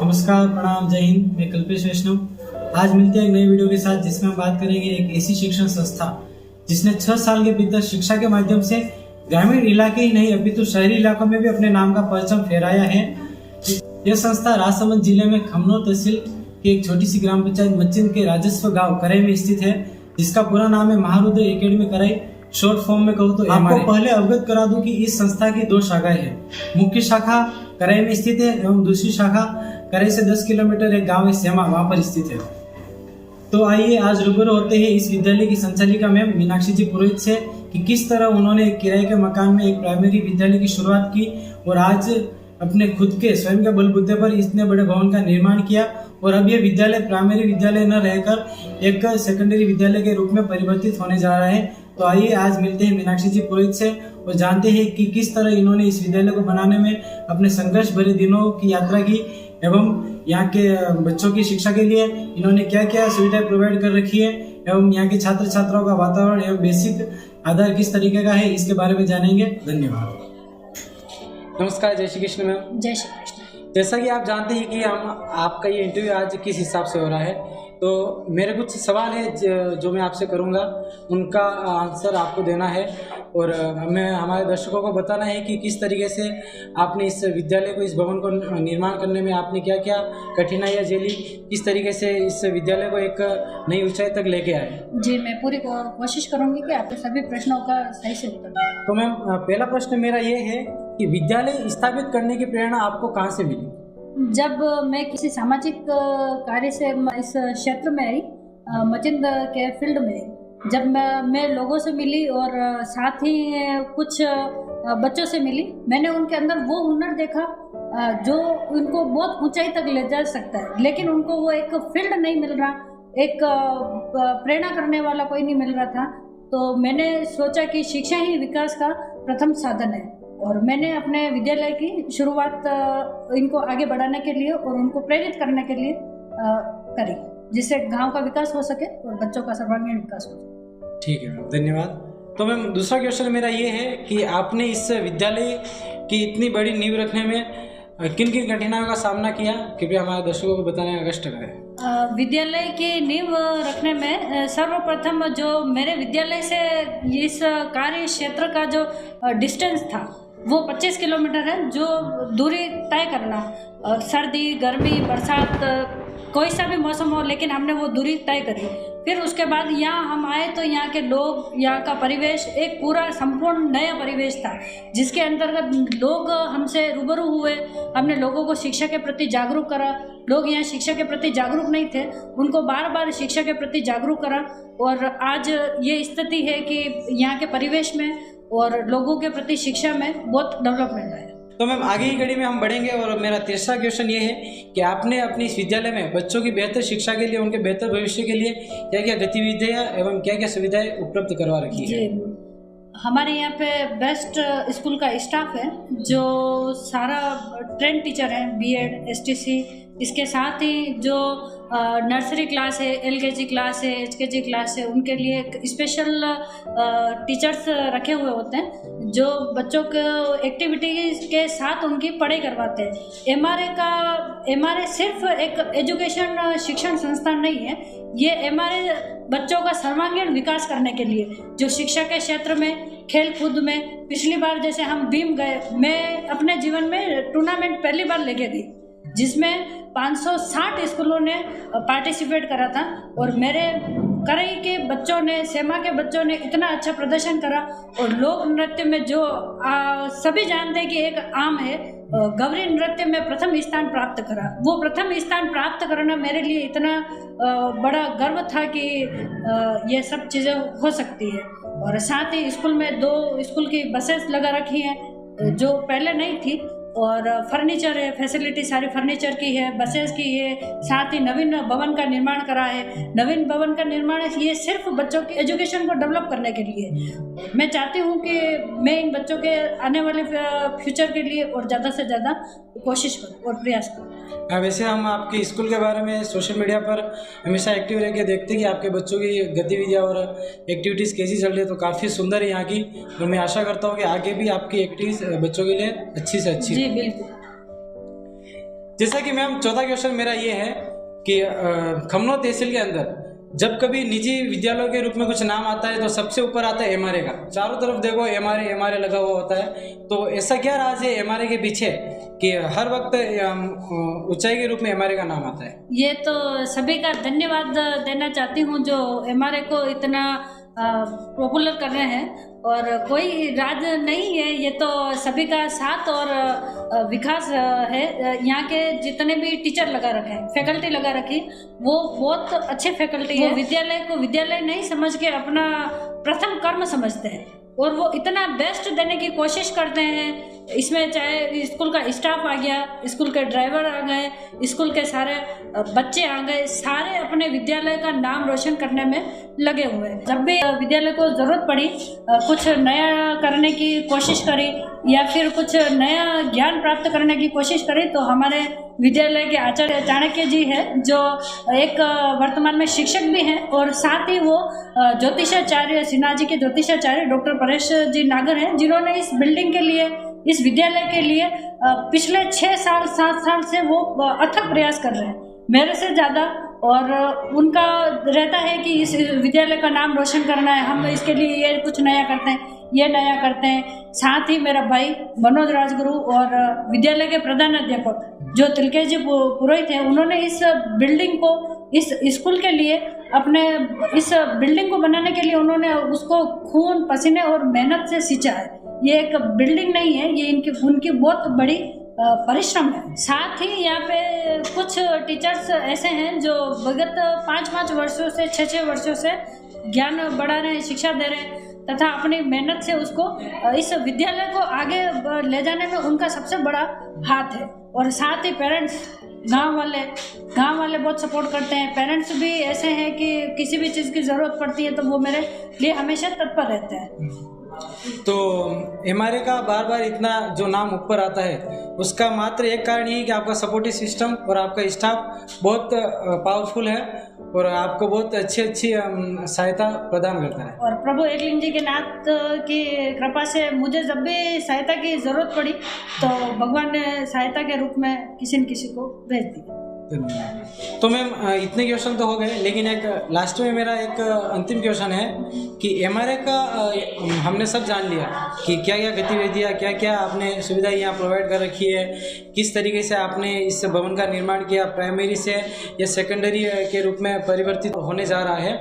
नमस्कार, प्रणाम, जय हिंद। मैं कल्पेश वैष्णव। आज मिलते हैं एक नई वीडियो के साथ जिसमें हम बात करेंगे एक ऐसी शिक्षण संस्था जिसने 6 साल के भीतर शिक्षा के माध्यम से ग्रामीण इलाके ही नहीं अपितु शहरी इलाकों में भी अपने नाम का परचम फहराया है। यह संस्था राजसमंद जिले में खमनोर तहसील की एक छोटी सी ग्राम पंचायत मचिंद के राजस्व गांव कराई में स्थित है, जिसका पूरा नाम है महारुद्र एकेडमी कराई। शॉर्ट फॉर्म में कहूँ तो आपको पहले अवगत करा दूं कि इस संस्था की 2 शाखाएं हैं। मुख्य शाखा कराई में स्थित है एवं दूसरी शाखा कराई से 10 किलोमीटर एक गांव है सेमा, वहां पर स्थित है। तो आइए आज रूबरू होते हैं इस विद्यालय की संचालिका मैम मीनाक्षी जी पुरोहित से कि किस तरह उन्होंने एक किराए के मकान में एक प्राइमरी विद्यालय की शुरुआत की और आज अपने खुद के स्वयं के बलबूते पर इतने बड़े भवन का निर्माण किया और अब यह विद्यालय प्राइमरी विद्यालय न रहकर एक सेकेंडरी विद्यालय के रूप में परिवर्तित होने जा रहा है। तो आइए आज मिलते हैं मीनाक्षी जी पुरोहित से और जानते हैं कि किस तरह इन्होंने इस विद्यालय को बनाने में अपने संघर्ष भरे दिनों की यात्रा की एवं यहाँ के बच्चों की शिक्षा के लिए इन्होंने क्या क्या सुविधाएं प्रोवाइड कर रखी है एवं यहाँ के छात्र छात्राओं का वातावरण एवं बेसिक आधार किस तरीके का है, इसके बारे में जानेंगे। धन्यवाद। नमस्कार, जय श्री कृष्ण मैम। जय श्री कृष्ण। जैसा कि आप जानते हैं कि हम आपका ये इंटरव्यू आज किस हिसाब से हो रहा है, तो मेरे कुछ सवाल है जो मैं आपसे करूंगा, उनका आंसर आपको देना है और हमें हमारे दर्शकों को बताना है कि किस तरीके से आपने इस विद्यालय को, इस भवन को निर्माण करने में आपने क्या क्या कठिनाइयाँ झेली, किस तरीके से इस विद्यालय को एक नई ऊंचाई तक लेके आए। जी, मैं पूरी कोशिश करूंगी कि आपके सभी प्रश्नों का सही से उत्तर दूं। तो मैम, पहला प्रश्न मेरा ये है कि विद्यालय स्थापित करने की प्रेरणा आपको कहाँ से मिली? जब मैं किसी सामाजिक कार्य से इस क्षेत्र में आई, मचिंद के फील्ड में, जब मैं लोगों से मिली और साथ ही कुछ बच्चों से मिली, मैंने उनके अंदर वो हुनर देखा जो उनको बहुत ऊंचाई तक ले जा सकता है, लेकिन उनको वो एक फील्ड नहीं मिल रहा, एक प्रेरणा करने वाला कोई नहीं मिल रहा था। तो मैंने सोचा कि शिक्षा ही विकास का प्रथम साधन है और मैंने अपने विद्यालय की शुरुआत इनको आगे बढ़ाने के लिए और उनको प्रेरित करने के लिए करी, जिससे गांव का विकास हो सके और बच्चों का सर्वांगीण विकास हो सके। ठीक है मैम, धन्यवाद। तो मैम, दूसरा क्वेश्चन मेरा ये है कि आपने इस विद्यालय की इतनी बड़ी नींव रखने में किन किन कठिनाइयों का सामना किया, कृपया हमारे दर्शकों को बताने का कष्ट करें। विद्यालय की नींव रखने में सर्वप्रथम जो मेरे विद्यालय से इस कार्य क्षेत्र का जो डिस्टेंस था वो 25 किलोमीटर है, जो दूरी तय करना, सर्दी, गर्मी, बरसात, कोई सा भी मौसम हो, लेकिन हमने वो दूरी तय करी। फिर उसके बाद यहाँ हम आए तो यहाँ के लोग, यहाँ का परिवेश एक पूरा संपूर्ण नया परिवेश था, जिसके अंतर्गत लोग हमसे रूबरू हुए। हमने लोगों को शिक्षा के प्रति जागरूक करा। लोग यहाँ शिक्षा के प्रति जागरूक नहीं थे, उनको बार बार शिक्षा के प्रति जागरूक करा और आज ये स्थिति है कि यहाँ के परिवेश में और लोगों के प्रति शिक्षा में बहुत डेवलपमेंट है। तो मैम, आगे की कड़ी में हम बढ़ेंगे और मेरा तीसरा क्वेश्चन ये है कि आपने अपनी इस विद्यालय में बच्चों की बेहतर शिक्षा के लिए, उनके बेहतर भविष्य के लिए क्या क्या गतिविधियाँ एवं क्या क्या सुविधाएं उपलब्ध करवा रखी है? हमारे यहाँ पे बेस्ट स्कूल का स्टाफ है, जो सारा ट्रेंड टीचर हैं, बीएड, एसटीसी, इसके साथ ही जो नर्सरी क्लास है, एलकेजी क्लास है, एचकेजी क्लास है, उनके लिए स्पेशल टीचर्स रखे हुए होते हैं जो बच्चों को एक्टिविटीज के साथ उनकी पढ़ाई करवाते हैं। एमआरए सिर्फ एक एजुकेशन शिक्षण संस्थान नहीं है, ये एमआरए बच्चों का सर्वांगीण विकास करने के लिए, जो शिक्षा के क्षेत्र में, खेल कूद में, पिछली बार जैसे हम बीम गए, मैं अपने जीवन में टूर्नामेंट पहली बार लेके गई जिसमें 560 स्कूलों ने पार्टिसिपेट करा था और मेरे करई के बच्चों ने, सेमा के बच्चों ने इतना अच्छा प्रदर्शन करा। और लोक नृत्य में जो सभी जानते हैं कि एक आम है, गौरी नृत्य में प्रथम स्थान प्राप्त करा। वो प्रथम स्थान प्राप्त करना मेरे लिए इतना बड़ा गर्व था कि ये सब चीज़ें हो सकती है। और साथ ही स्कूल में 2 स्कूल की बसेस लगा रखी हैं जो पहले नहीं थी, और फर्नीचर है, फैसिलिटी सारी फर्नीचर की है, बसेस की है, साथ ही नवीन भवन का निर्माण करा है। नवीन भवन का निर्माण ये सिर्फ बच्चों की एजुकेशन को डेवलप करने के लिए। मैं चाहती हूँ कि मैं इन बच्चों के आने वाले फ्यूचर के लिए और ज़्यादा से ज़्यादा कोशिश करूँ और प्रयास करूँ। वैसे हम आपके स्कूल के बारे में सोशल मीडिया पर हमेशा एक्टिव रह के देखते हैं कि आपके बच्चों की गतिविधियाँ और एक्टिविटीज़ कैसी चल रही है, तो काफ़ी सुंदर है यहाँ की। और मैं आशा करता हूँ कि आगे भी आपकी एक्टिविटीज़ बच्चों के लिए अच्छी से अच्छी। जी बिल्कुल। जैसा कि मैम चौथा क्वेश्चन मेरा ये है कि खमनो तहसील के अंदर जब कभी निजी विद्यालयों के रूप में कुछ नाम आता है तो सबसे ऊपर आता है एमआरए का। चारों तरफ देखो एमआरए लगा हुआ होता है, तो ऐसा क्या राज है एमआरए के पीछे कि हर वक्त ऊंचाई के रूप में एमआरए का नाम आता है? ये तो सभी का धन्यवाद देना चाहती हूँ जो एमआरए को इतना पॉपुलर कर रहे हैं, और कोई राज नहीं है, ये तो सभी का साथ और विकास है। यहाँ के जितने भी टीचर लगा रखे हैं, फैकल्टी लगा रखी, वो बहुत अच्छे फैकल्टी है। विद्यालय को विद्यालय नहीं समझ के अपना प्रथम कर्म समझते हैं, और वो इतना बेस्ट देने की कोशिश करते हैं। इसमें चाहे स्कूल का स्टाफ आ गया, स्कूल के ड्राइवर आ गए, स्कूल के सारे बच्चे आ गए, सारे अपने विद्यालय का नाम रोशन करने में लगे हुए हैं। जब भी विद्यालय को जरूरत पड़ी, कुछ नया करने की कोशिश करी या फिर कुछ नया ज्ञान प्राप्त करने की कोशिश करी, तो हमारे विद्यालय के आचार्य चाणक्य जी है, जो एक वर्तमान में शिक्षक भी हैं, और साथ ही वो ज्योतिषाचार्य, सिन्हा जी के ज्योतिषाचार्य डॉक्टर परेश जी नागर हैं, जिन्होंने इस बिल्डिंग के लिए, इस विद्यालय के लिए पिछले 7 साल से वो अथक प्रयास कर रहे हैं, मेरे से ज़्यादा। और उनका रहता है कि इस विद्यालय का नाम रोशन करना है, हम इसके लिए ये कुछ नया करते हैं, ये नया करते हैं। साथ ही मेरा भाई मनोज राजगुरु और विद्यालय के प्रधान अध्यापक जो तिलकेश जी पुरोहित हैं, उन्होंने इस बिल्डिंग को, इस स्कूल के लिए, अपने इस बिल्डिंग को बनाने के लिए उन्होंने उसको खून पसीने और मेहनत से सींचा है। ये एक बिल्डिंग नहीं है, ये उनकी बहुत बड़ी परिश्रम है। साथ ही यहाँ पे कुछ टीचर्स ऐसे हैं जो विगत 5 वर्षों से 6 वर्षों से ज्ञान बढ़ा रहे हैं, शिक्षा दे रहे हैं, तथा अपनी मेहनत से उसको, इस विद्यालय को आगे ले जाने में उनका सबसे बड़ा हाथ है। और साथ ही पेरेंट्स, गांव वाले बहुत सपोर्ट करते हैं। पेरेंट्स भी ऐसे हैं कि किसी भी चीज़ की ज़रूरत पड़ती है तो वो मेरे लिए हमेशा तत्पर रहते हैं। तो एमआरए का बार बार इतना जो नाम ऊपर आता है, उसका मात्र एक कारण ये है कि आपका सपोर्टिव सिस्टम और आपका स्टाफ बहुत पावरफुल है और आपको बहुत अच्छी सहायता प्रदान करता है। और प्रभु एकलिंग जी के नाथ की कृपा से मुझे जब भी सहायता की जरूरत पड़ी तो भगवान ने सहायता के रूप में किसी न किसी को भेज दिया। तो मैम इतने क्वेश्चन तो हो गए, लेकिन एक लास्ट में मेरा एक अंतिम क्वेश्चन है कि एमआरए का हमने सब जान लिया कि क्या क्या गतिविधियाँ, क्या क्या आपने सुविधा यहाँ प्रोवाइड कर रखी है, किस तरीके से आपने इस भवन का निर्माण किया, प्राइमरी से या सेकेंडरी के रूप में परिवर्तित होने जा रहा है।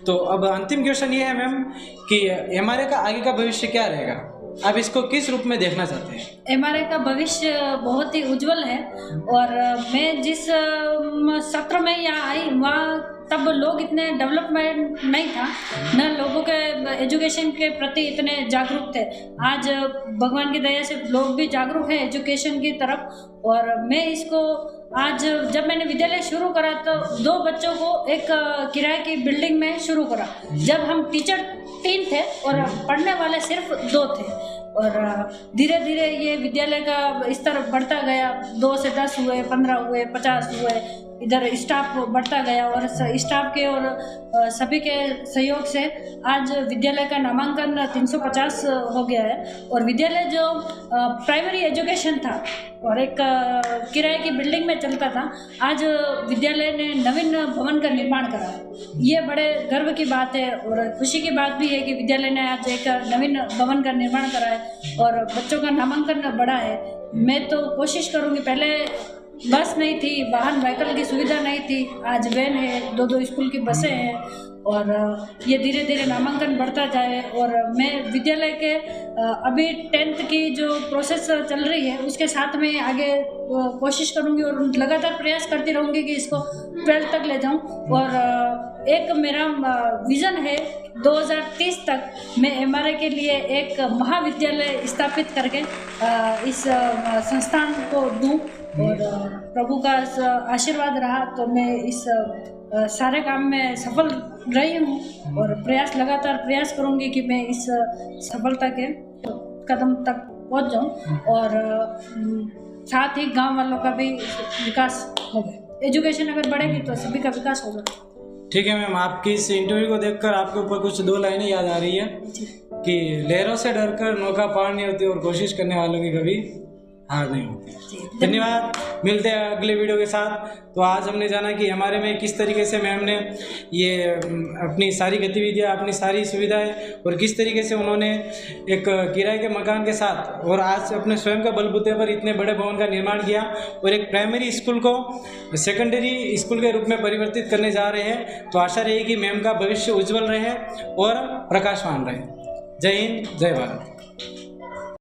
तो अब अंतिम क्वेश्चन ये है मैम कि एमआरए का आगे का भविष्य क्या रहेगा, आप इसको किस रूप में देखना चाहते हैं? एमआरए का भविष्य बहुत ही उज्जवल है, और मैं जिस सत्र में यहाँ आई वहाँ तब लोग इतने डेवलपमेंट नहीं था, न लोगों के एजुकेशन के प्रति इतने जागरूक थे। आज भगवान की दया से लोग भी जागरूक हैं एजुकेशन की तरफ। और मैं इसको आज जब मैंने विद्यालय शुरू करा तो 2 बच्चों को एक किराए की बिल्डिंग में शुरू करा, जब हम टीचर 3 थे और पढ़ने वाले सिर्फ 2 थे। और धीरे धीरे ये विद्यालय का स्तर बढ़ता गया, 2 से 10 हुए, 15 हुए, 50 हुए, इधर स्टाफ बढ़ता गया, और स्टाफ के और सभी के सहयोग से आज विद्यालय का नामांकन 350 हो गया है। और विद्यालय जो प्राइमरी एजुकेशन था और एक किराए की बिल्डिंग में चलता था, आज विद्यालय ने नवीन भवन का निर्माण करा है। ये बड़े गर्व की बात है और खुशी की बात भी है कि विद्यालय ने आज एक नवीन भवन का निर्माण करा है और बच्चों का नामांकन बढ़ा है। मैं तो कोशिश करूँगी, पहले बस नहीं थी, वाहन व्हीकल की सुविधा नहीं थी, आज वैन है, 2 स्कूल की बसें हैं, और ये धीरे धीरे नामांकन बढ़ता जाए। और मैं विद्यालय के अभी 10th की जो प्रोसेस चल रही है उसके साथ में आगे कोशिश करूँगी और लगातार प्रयास करती रहूँगी कि इसको 12th तक ले जाऊँ। और एक मेरा विज़न है 2030 तक मैं एमआरए के लिए एक महाविद्यालय स्थापित करके इस संस्थान को दूँ, और प्रभु का आशीर्वाद रहा तो मैं इस सारे काम में सफल रही हूँ और लगातार प्रयास करूँगी कि मैं इस सफलता के कदम तक पहुँच जाऊँ। और साथ ही गांव वालों का भी विकास होगा। एजुकेशन अगर बढ़ेगी तो सभी का विकास होगा। ठीक है मैम, आपकी इस इंटरव्यू को देखकर आपके ऊपर कुछ 2 लाइनें याद आ रही है कि लहरों से डरकर नौका पार नहीं होती और कोशिश करने वालों की कभी हार नहीं होती। जी, धन्यवाद, मिलते हैं अगले वीडियो के साथ। तो आज हमने जाना कि हमारे में किस तरीके से मैम ने ये अपनी सारी गतिविधियाँ, अपनी सारी सुविधाएं और किस तरीके से उन्होंने एक किराए के मकान के साथ और आज अपने स्वयं का बलबूते पर इतने बड़े भवन का निर्माण किया और एक प्राइमरी स्कूल को सेकेंडरी स्कूल के रूप में परिवर्तित करने जा रहे हैं। तो आशा रहेगी मैम का भविष्य उज्जवल रहे और प्रकाशवान रहे। जय हिंद, जय भारत।